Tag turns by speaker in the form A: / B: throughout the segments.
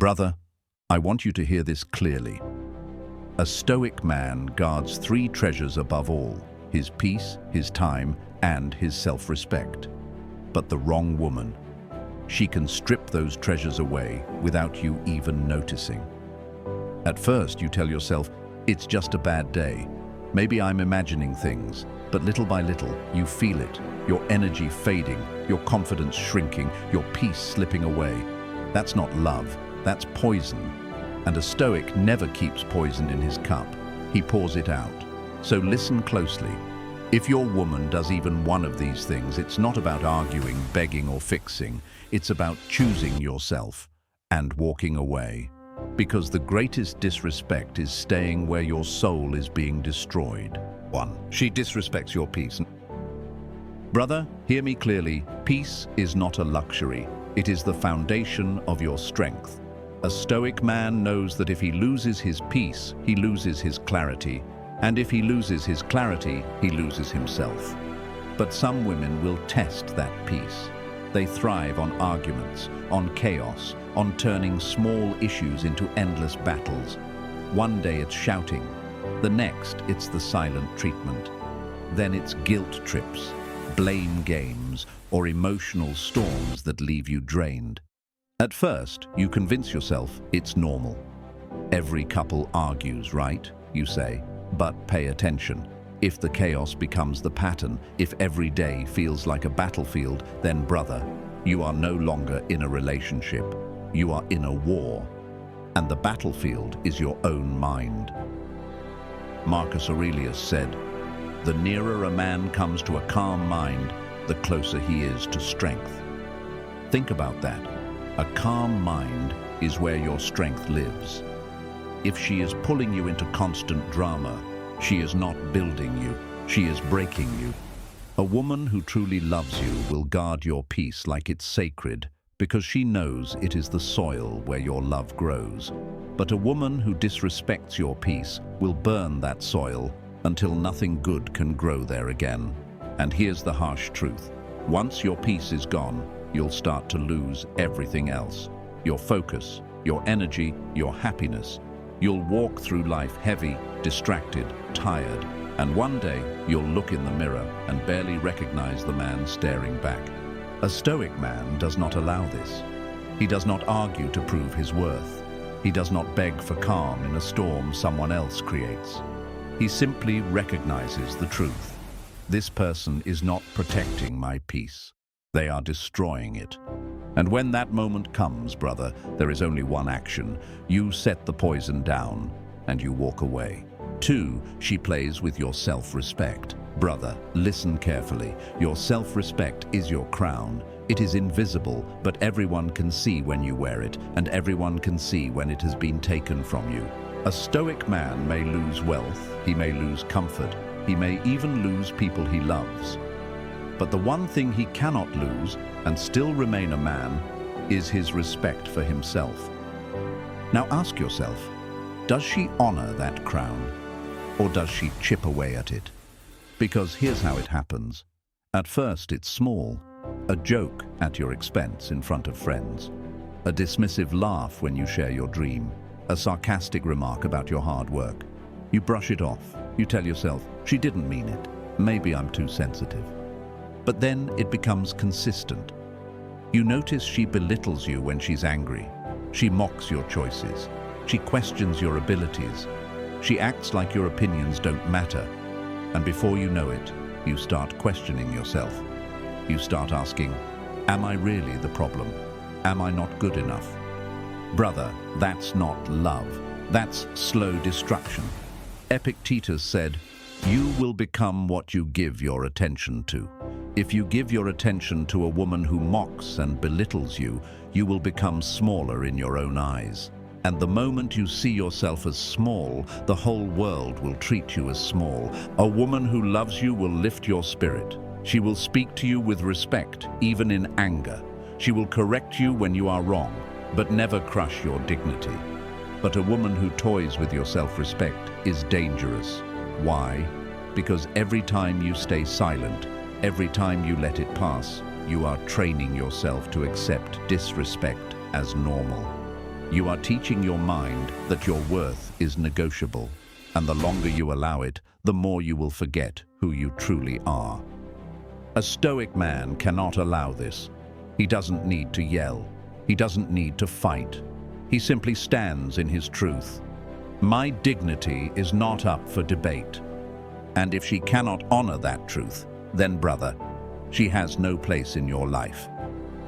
A: Brother, I want you to hear this clearly. A Stoic man guards three treasures above all: his peace, his time, and his self-respect. But the wrong woman, she can strip those treasures away without you even noticing. At first, you tell yourself, it's just a bad day. Maybe I'm imagining things. But little by little, you feel it. Your energy fading, your confidence shrinking, your peace slipping away. That's not love, that's poison. And a Stoic never keeps poison in his cup. He pours it out. So listen closely. If your woman does even one of these things, it's not about arguing, begging, or fixing. It's about choosing yourself and walking away. Because the greatest disrespect is staying where your soul is being destroyed. 1. She disrespects your peace. Brother, hear me clearly. Peace is not a luxury. It is the foundation of your strength. A Stoic man knows that if he loses his peace, he loses his clarity. And if he loses his clarity, he loses himself. But some women will test that peace. They thrive on arguments, on chaos, on turning small issues into endless battles. One day it's shouting. The next, it's the silent treatment. Then it's guilt trips, blame games, or emotional storms that leave you drained. At first, you convince yourself it's normal. Every couple argues, right? You say. But pay attention. If the chaos becomes the pattern, if every day feels like a battlefield, then brother, you are no longer in a relationship. You are in a war. And the battlefield is your own mind. Marcus Aurelius said, "The nearer a man comes to a calm mind, the closer he is to strength." Think about that. A calm mind is where your strength lives. If she is pulling you into constant drama, she is not building you, she is breaking you. A woman who truly loves you will guard your peace like it's sacred, because she knows it is the soil where your love grows. But a woman who disrespects your peace will burn that soil until nothing good can grow there again. And here's the harsh truth. Once your peace is gone, you'll start to lose everything else. Your focus, your energy, your happiness. You'll walk through life heavy, distracted, tired, and one day you'll look in the mirror and barely recognize the man staring back. A Stoic man does not allow this. He does not argue to prove his worth. He does not beg for calm in a storm someone else creates. He simply recognizes the truth. This person is not protecting my peace. They are destroying it. And when that moment comes, brother, there is only one action. You set the poison down and you walk away. 2, she plays with your self-respect. Brother, listen carefully. Your self-respect is your crown. It is invisible, but everyone can see when you wear it, and everyone can see when it has been taken from you. A Stoic man may lose wealth, he may lose comfort, he may even lose people he loves. But the one thing he cannot lose, and still remain a man, is his respect for himself. Now ask yourself, does she honor that crown, or does she chip away at it? Because here's how it happens. At first it's small, a joke at your expense in front of friends, a dismissive laugh when you share your dream, a sarcastic remark about your hard work. You brush it off. You tell yourself, she didn't mean it. Maybe I'm too sensitive. But then it becomes consistent. You notice she belittles you when she's angry. She mocks your choices. She questions your abilities. She acts like your opinions don't matter. And before you know it, you start questioning yourself. You start asking, am I really the problem? Am I not good enough? Brother, that's not love. That's slow destruction. Epictetus said, "You will become what you give your attention to." If you give your attention to a woman who mocks and belittles you, you will become smaller in your own eyes. And the moment you see yourself as small, the whole world will treat you as small. A woman who loves you will lift your spirit. She will speak to you with respect, even in anger. She will correct you when you are wrong, but never crush your dignity. But a woman who toys with your self-respect is dangerous. Why? Because every time you stay silent, every time you let it pass, you are training yourself to accept disrespect as normal. You are teaching your mind that your worth is negotiable, and the longer you allow it, the more you will forget who you truly are. A Stoic man cannot allow this. He doesn't need to yell. He doesn't need to fight. He simply stands in his truth. My dignity is not up for debate. And if she cannot honor that truth, then brother, she has no place in your life.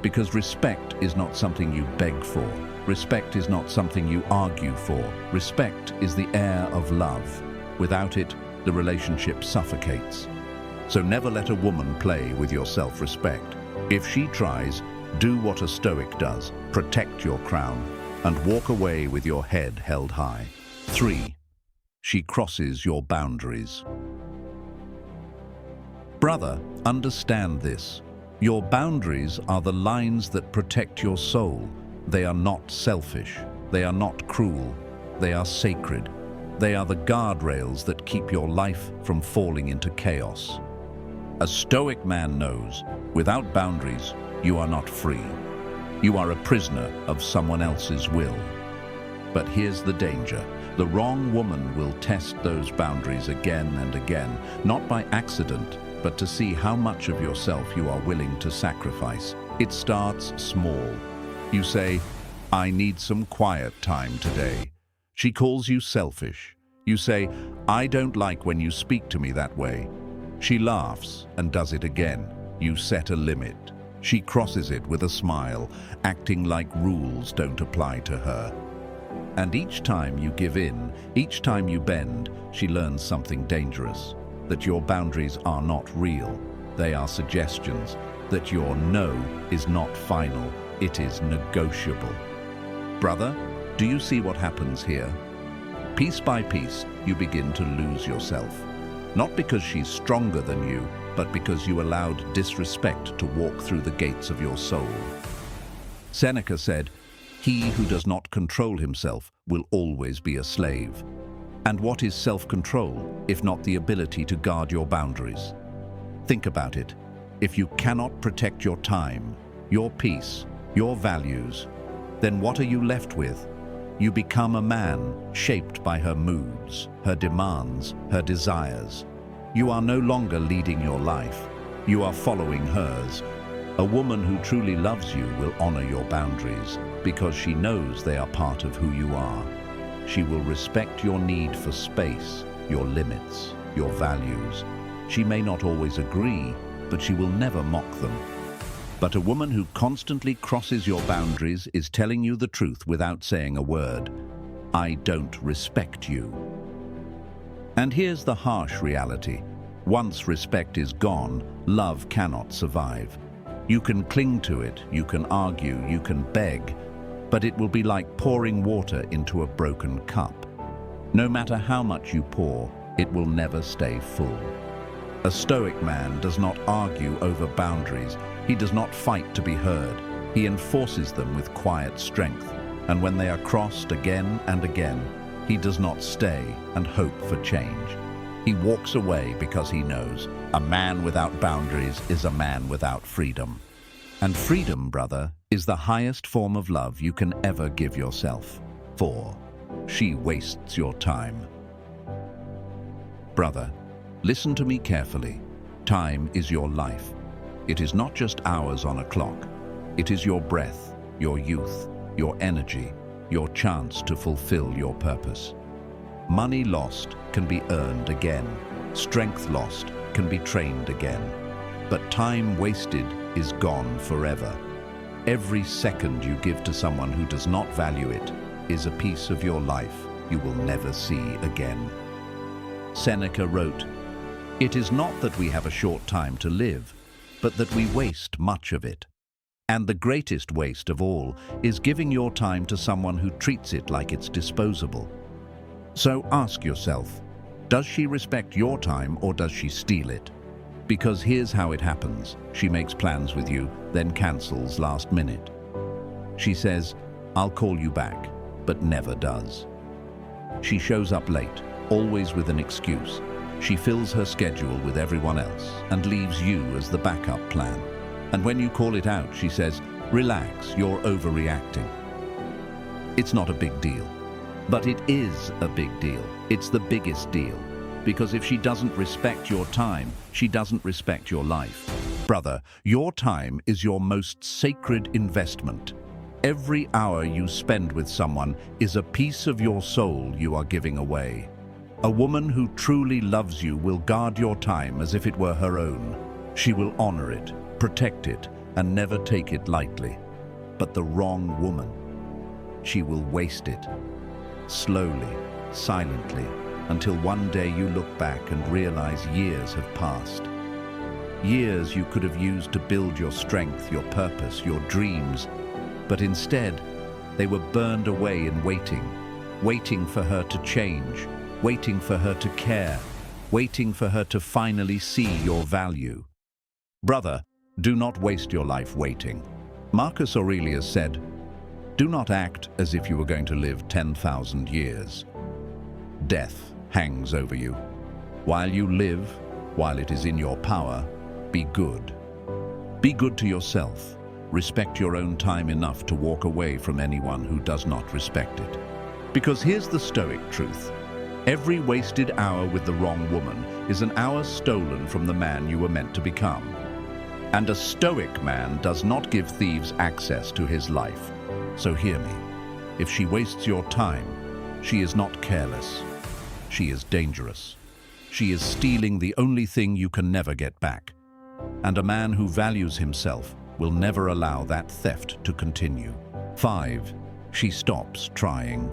A: Because respect is not something you beg for. Respect is not something you argue for. Respect is the air of love. Without it, the relationship suffocates. So never let a woman play with your self-respect. If she tries, do what a Stoic does. Protect your crown and walk away with your head held high. 3. She crosses your boundaries. Brother, understand this. Your boundaries are the lines that protect your soul. They are not selfish. They are not cruel. They are sacred. They are the guardrails that keep your life from falling into chaos. A Stoic man knows, without boundaries, you are not free. You are a prisoner of someone else's will. But here's the danger. The wrong woman will test those boundaries again and again, not by accident, but to see how much of yourself you are willing to sacrifice. It starts small. You say, I need some quiet time today. She calls you selfish. You say, I don't like when you speak to me that way. She laughs and does it again. You set a limit. She crosses it with a smile, acting like rules don't apply to her. And each time you give in, each time you bend, she learns something dangerous. That your boundaries are not real. They are suggestions. That your no is not final. It is negotiable. Brother, do you see what happens here? Piece by piece, you begin to lose yourself. Not because she's stronger than you, but because you allowed disrespect to walk through the gates of your soul. Seneca said, "He who does not control himself will always be a slave." And what is self-control, if not the ability to guard your boundaries? Think about it. If you cannot protect your time, your peace, your values, then what are you left with? You become a man shaped by her moods, her demands, her desires. You are no longer leading your life. You are following hers. A woman who truly loves you will honor your boundaries because she knows they are part of who you are. She will respect your need for space, your limits, your values. She may not always agree, but she will never mock them. But a woman who constantly crosses your boundaries is telling you the truth without saying a word. I don't respect you. And here's the harsh reality. Once respect is gone, love cannot survive. You can cling to it, you can argue, you can beg, but it will be like pouring water into a broken cup. No matter how much you pour, it will never stay full. A Stoic man does not argue over boundaries. He does not fight to be heard. He enforces them with quiet strength. And when they are crossed again and again, he does not stay and hope for change. He walks away because he knows a man without boundaries is a man without freedom. And freedom, brother, is the highest form of love you can ever give yourself. For she wastes your time. Brother, listen to me carefully. Time is your life. It is not just hours on a clock. It is your breath, your youth, your energy, your chance to fulfill your purpose. Money lost can be earned again. Strength lost can be trained again. But time wasted is gone forever. Every second you give to someone who does not value it is a piece of your life you will never see again. Seneca wrote, "It is not that we have a short time to live, but that we waste much of it. And the greatest waste of all is giving your time to someone who treats it like it's disposable." So ask yourself, does she respect your time or does she steal it? Because here's how it happens. She makes plans with you, then cancels last minute. She says, "I'll call you back," but never does. She shows up late, always with an excuse. She fills her schedule with everyone else and leaves you as the backup plan. And when you call it out, she says, "Relax, you're overreacting." It's not a big deal. But it is a big deal. It's the biggest deal. Because if she doesn't respect your time, she doesn't respect your life. Brother, your time is your most sacred investment. Every hour you spend with someone is a piece of your soul you are giving away. A woman who truly loves you will guard your time as if it were her own. She will honor it, protect it, and never take it lightly. But the wrong woman, she will waste it. Slowly, silently, until one day you look back and realize years have passed. Years you could have used to build your strength, your purpose, your dreams, but instead, they were burned away in waiting for her to change, waiting for her to care, waiting for her to finally see your value. Brother, do not waste your life waiting. Marcus Aurelius said, "Do not act as if you were going to live 10,000 years. Death hangs over you. While you live, while it is in your power, be good. Be good to yourself. Respect your own time enough to walk away from anyone who does not respect it. Because here's the Stoic truth. Every wasted hour with the wrong woman is an hour stolen from the man you were meant to become. And a Stoic man does not give thieves access to his life. So hear me. If she wastes your time, she is not careless. She is dangerous. She is stealing the only thing you can never get back. And a man who values himself will never allow that theft to continue. 5. She stops trying.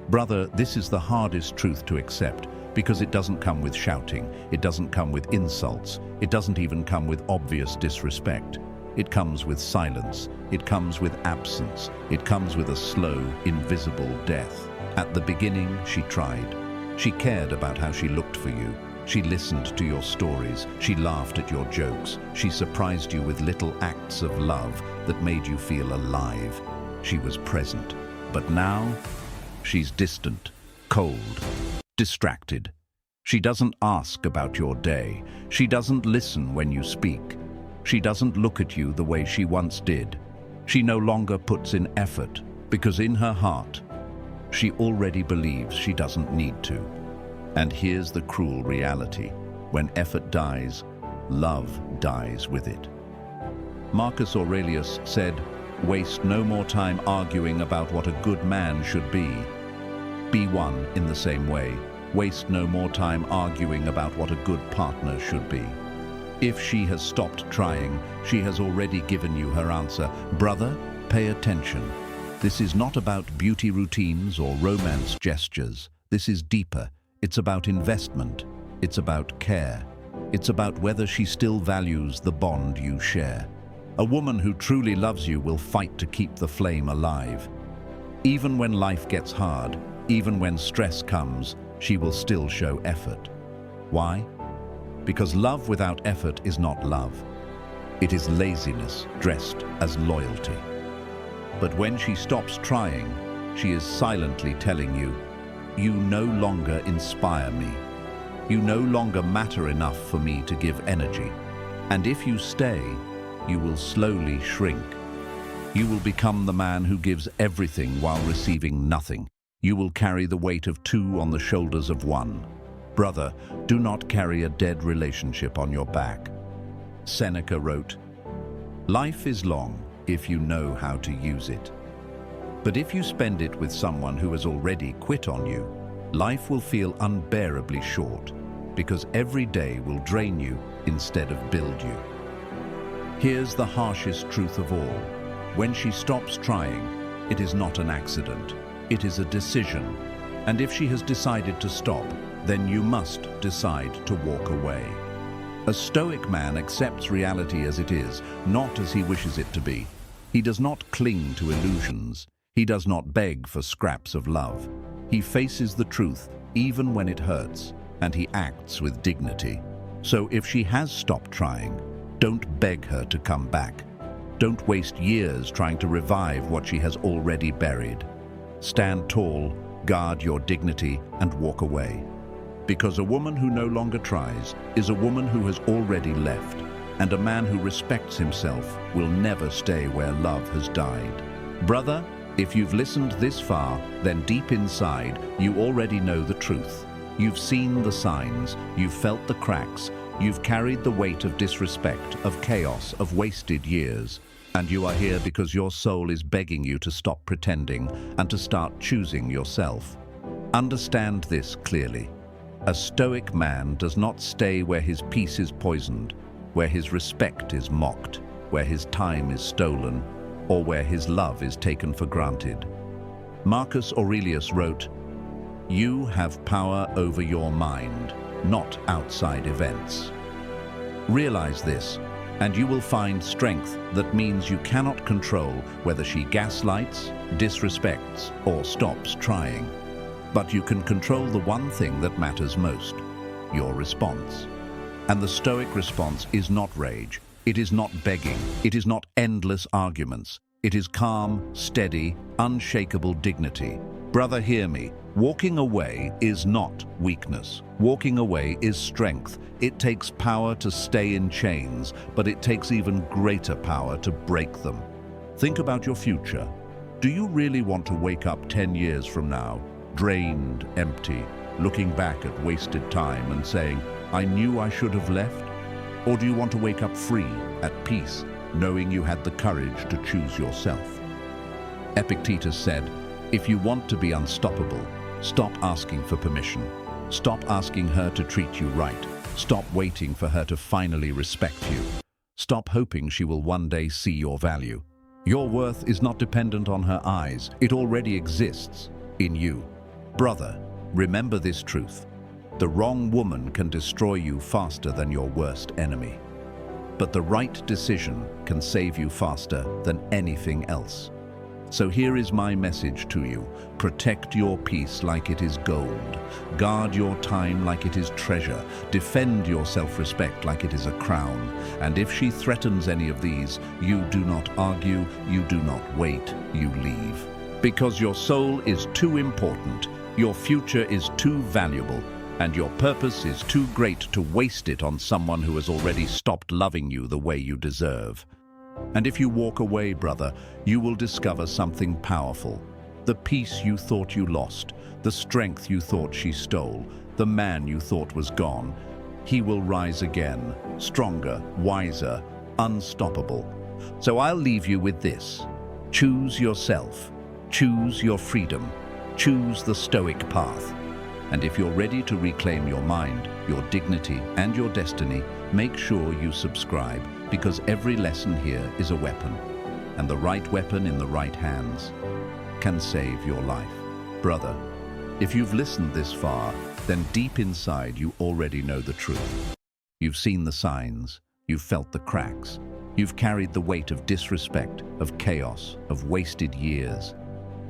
A: Brother, this is the hardest truth to accept because it doesn't come with shouting, it doesn't come with insults, it doesn't even come with obvious disrespect. It comes with silence, it comes with absence, it comes with a slow, invisible death. At the beginning, she tried. She cared about how she looked for you. She listened to your stories. She laughed at your jokes. She surprised you with little acts of love that made you feel alive. She was present. But now, she's distant, cold, distracted. She doesn't ask about your day. She doesn't listen when you speak. She doesn't look at you the way she once did. She no longer puts in effort because in her heart, she already believes she doesn't need to. And here's the cruel reality. When effort dies, love dies with it. Marcus Aurelius said, "Waste no more time arguing about what a good man should be. Be one in the same way. Waste no more time arguing about what a good partner should be." If she has stopped trying, she has already given you her answer. Brother, pay attention. This is not about beauty routines or romance gestures. This is deeper. It's about investment. It's about care. It's about whether she still values the bond you share. A woman who truly loves you will fight to keep the flame alive. Even when life gets hard, even when stress comes, she will still show effort. Why? Because love without effort is not love. It is laziness dressed as loyalty. But when she stops trying, she is silently telling you, "You no longer inspire me. You no longer matter enough for me to give energy. And if you stay, you will slowly shrink. You will become the man who gives everything while receiving nothing. You will carry the weight of two on the shoulders of one. Brother, do not carry a dead relationship on your back." Seneca wrote, "Life is long if you know how to use it. But if you spend it with someone who has already quit on you, life will feel unbearably short because every day will drain you instead of build you." Here's the harshest truth of all. When she stops trying, it is not an accident. It is a decision. And if she has decided to stop, then you must decide to walk away. A Stoic man accepts reality as it is, not as he wishes it to be. He does not cling to illusions. He does not beg for scraps of love. He faces the truth, even when it hurts, and he acts with dignity. So if she has stopped trying, don't beg her to come back. Don't waste years trying to revive what she has already buried. Stand tall, guard your dignity, and walk away. Because a woman who no longer tries is a woman who has already left, and a man who respects himself will never stay where love has died. Brother, If you've listened this far, then deep inside, you already know the truth. You've seen the signs, you've felt the cracks, you've carried the weight of disrespect, of chaos, of wasted years. And you are here because your soul is begging you to stop pretending and to start choosing yourself. Understand this clearly. A Stoic man does not stay where his peace is poisoned, where his respect is mocked, where his time is stolen, or where his love is taken for granted. Marcus Aurelius wrote, "You have power over your mind, not outside events." Realize this, and you will find strength that means you cannot control whether she gaslights, disrespects, or stops trying. But you can control the one thing that matters most, your response. And the Stoic response is not rage, it is not begging, it is not endless arguments. It is calm, steady, unshakable dignity. Brother, hear me. Walking away is not weakness. Walking away is strength. It takes power to stay in chains, but it takes even greater power to break them. Think about your future. Do you really want to wake up 10 years from now, drained, empty, looking back at wasted time and saying, "I knew I should have left"? Or do you want to wake up free, at peace, knowing you had the courage to choose yourself? Epictetus said, "If you want to be unstoppable, stop asking for permission. Stop asking her to treat you right. Stop waiting for her to finally respect you. Stop hoping she will one day see your value. Your worth is not dependent on her eyes. It already exists in you. Brother, remember this truth. The wrong woman can destroy you faster than your worst enemy. But the right decision can save you faster than anything else. So here is my message to you. Protect your peace like it is gold. Guard your time like it is treasure. Defend your self-respect like it is a crown. And if she threatens any of these, you do not argue, you do not wait, you leave. Because your soul is too important, your future is too valuable, and your purpose is too great to waste it on someone who has already stopped loving you the way you deserve. And if you walk away, brother, you will discover something powerful. The peace you thought you lost, the strength you thought she stole, the man you thought was gone. He will rise again, stronger, wiser, unstoppable. So I'll leave you with this. Choose yourself. Choose your freedom. Choose the Stoic path. And if you're ready to reclaim your mind, your dignity, and your destiny, make sure you subscribe, because every lesson here is a weapon, and the right weapon in the right hands can save your life. Brother, if you've listened this far, then deep inside you already know the truth. You've seen the signs, you've felt the cracks, you've carried the weight of disrespect, of chaos, of wasted years.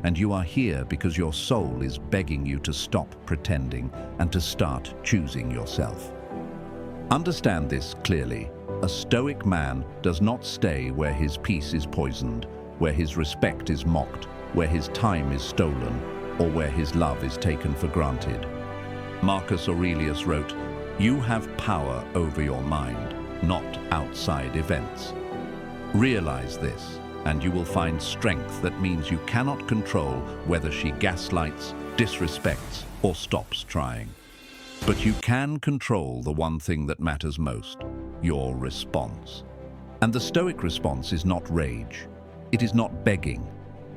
A: And you are here because your soul is begging you to stop pretending and to start choosing yourself. Understand this clearly. A Stoic man does not stay where his peace is poisoned, where his respect is mocked, where his time is stolen, or where his love is taken for granted. Marcus Aurelius wrote, "You have power over your mind, not outside events." Realize this, and you will find strength that means you cannot control whether she gaslights, disrespects, or stops trying. But you can control the one thing that matters most, your response. And the Stoic response is not rage. It is not begging.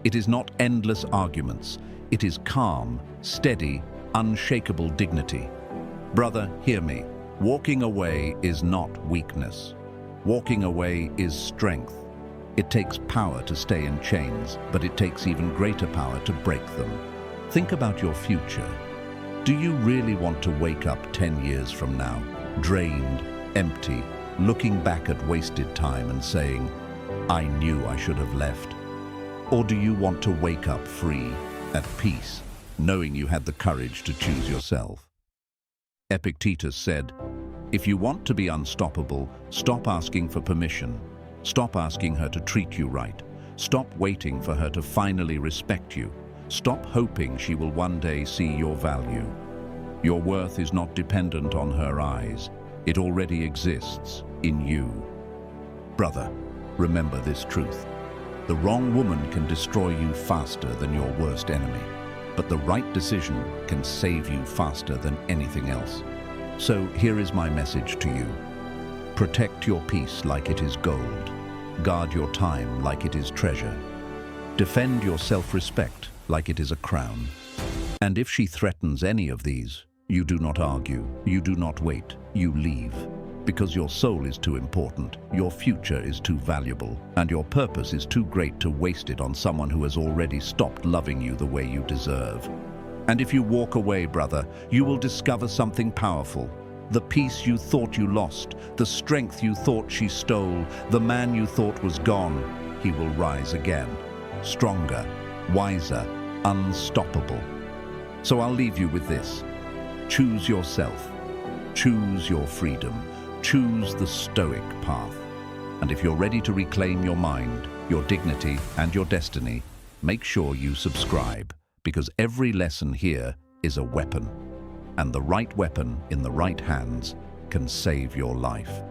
A: It is not endless arguments. It is calm, steady, unshakable dignity. Brother, hear me. Walking away is not weakness. Walking away is strength. It takes power to stay in chains, but it takes even greater power to break them. Think about your future. Do you really want to wake up 10 years from now, drained, empty, looking back at wasted time and saying, "I knew I should have left"? Or do you want to wake up free, at peace, knowing you had the courage to choose yourself? Epictetus said, "If you want to be unstoppable, stop asking for permission. Stop asking her to treat you right. Stop waiting for her to finally respect you. Stop hoping she will one day see your value. Your worth is not dependent on her eyes. It already exists in you. Brother, remember this truth. The wrong woman can destroy you faster than your worst enemy, but the right decision can save you faster than anything else. So here is my message to you. Protect your peace like it is gold. Guard your time like it is treasure. Defend your self-respect like it is a crown. And if she threatens any of these, you do not argue, you do not wait, you leave. Because your soul is too important, your future is too valuable, and your purpose is too great to waste it on someone who has already stopped loving you the way you deserve. And if you walk away, brother, you will discover something powerful. The peace you thought you lost, the strength you thought she stole, the man you thought was gone, he will rise again. Stronger, wiser, unstoppable. So I'll leave you with this. Choose yourself. Choose your freedom. Choose the Stoic path. And if you're ready to reclaim your mind, your dignity, and your destiny, make sure you subscribe, because every lesson here is a weapon. And the right weapon in the right hands can save your life.